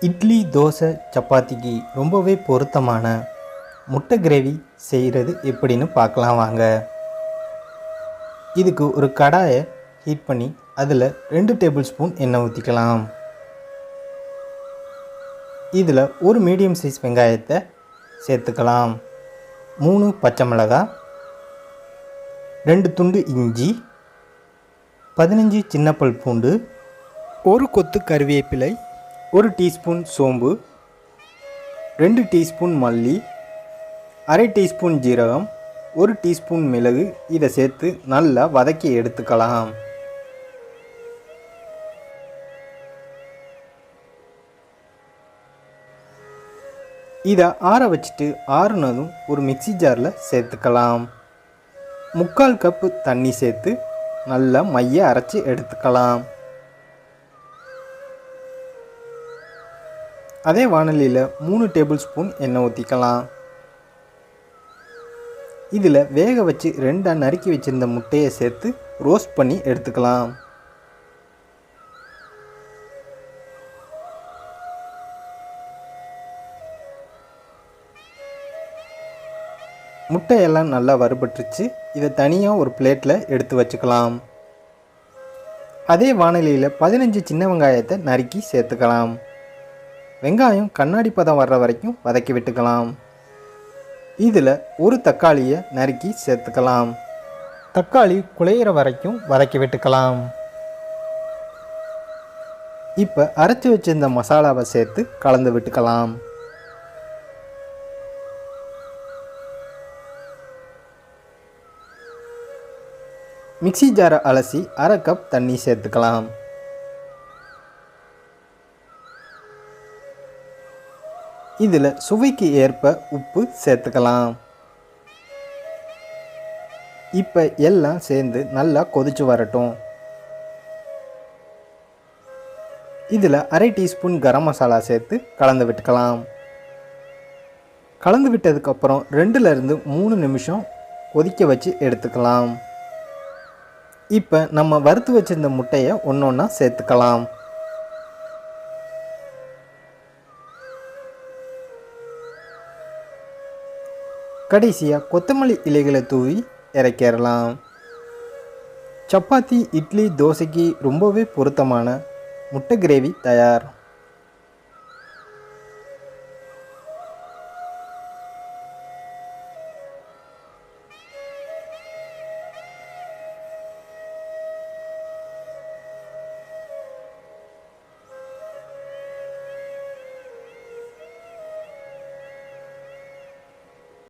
இட்லி, தோசை, சப்பாத்திக்கு ரொம்பவே பொருத்தமான முட்டை கிரேவி செய்கிறது எப்படின்னு பார்க்கலாம் வாங்க. இதுக்கு ஒரு கடாயை ஹீட் பண்ணி அதில் 2 டேபிள் ஸ்பூன் எண்ணெய் ஊற்றிக்கலாம். இதில் ஒரு மீடியம் சைஸ் வெங்காயத்தை சேர்த்துக்கலாம். 3 பச்சை மிளகாய், 2 துண்டு இஞ்சி, 15 சின்ன பல் பூண்டு, ஒரு கொத்து கருவேப்பிலை, 1 டீஸ்பூன் சோம்பு, 2 டீஸ்பூன் மல்லி, அரை டீஸ்பூன் ஜீரகம், 1 டீஸ்பூன் மிளகு இதை சேர்த்து நல்லா வதக்கி எடுத்துக்கலாம். இதை ஆற வச்சுட்டு ஆறுனதும் ஒரு மிக்ஸி ஜாரில் சேர்த்துக்கலாம். 3/4 கப்பு தண்ணி சேர்த்து நல்லா மைய அரைச்சி எடுத்துக்கலாம். அதே வாணலியில் 3 டேபிள் ஸ்பூன் எண்ணெய் ஊற்றிக்கலாம். இதில் வேக வச்சு 2 நறுக்கி வச்சுருந்த முட்டையை சேர்த்து ரோஸ்ட் பண்ணி எடுத்துக்கலாம். முட்டையெல்லாம் நல்லா வறுபட்டுருச்சு. இதை தனியாக ஒரு பிளேட்டில் எடுத்து வச்சுக்கலாம். அதே வாணலியில் 15 சின்ன வெங்காயத்தை நறுக்கி சேர்த்துக்கலாம். வெங்காயம் கண்ணாடி பதம் வர்ற வரைக்கும் வதக்கி விட்டுக்கலாம். இதில் ஒரு தக்காளியை நறுக்கி சேர்த்துக்கலாம். தக்காளி குழையிற வரைக்கும் வதக்கி விட்டுக்கலாம். இப்போ அரைச்சி வச்சிருந்த மசாலாவை சேர்த்து கலந்து விட்டுக்கலாம். மிக்ஸி ஜாரை அலசி அரை கப் தண்ணி சேர்த்துக்கலாம். இதில் சுவைக்கு ஏற்ப உப்பு சேர்த்துக்கலாம். இப்போ எல்லாம் சேர்ந்து நல்லா கொதிச்சு வரட்டும். இதில் அரை டீஸ்பூன் கரம் மசாலா சேர்த்து கலந்து விட்டுக்கலாம். கலந்து விட்டதுக்கப்புறம் 2லேருந்து 3 நிமிஷம் கொதிக்க வச்சு எடுத்துக்கலாம். இப்போ நம்ம வறுத்து வச்சிருந்த முட்டையை ஒன்றொன்னா சேர்த்துக்கலாம். கடைசியாக கொத்தமல்லி இலைகளை தூவி இறக்கிடலாம். சப்பாத்தி, இட்லி, தோசைக்கு ரொம்பவே பொருத்தமான முட்டை கிரேவி தயார்.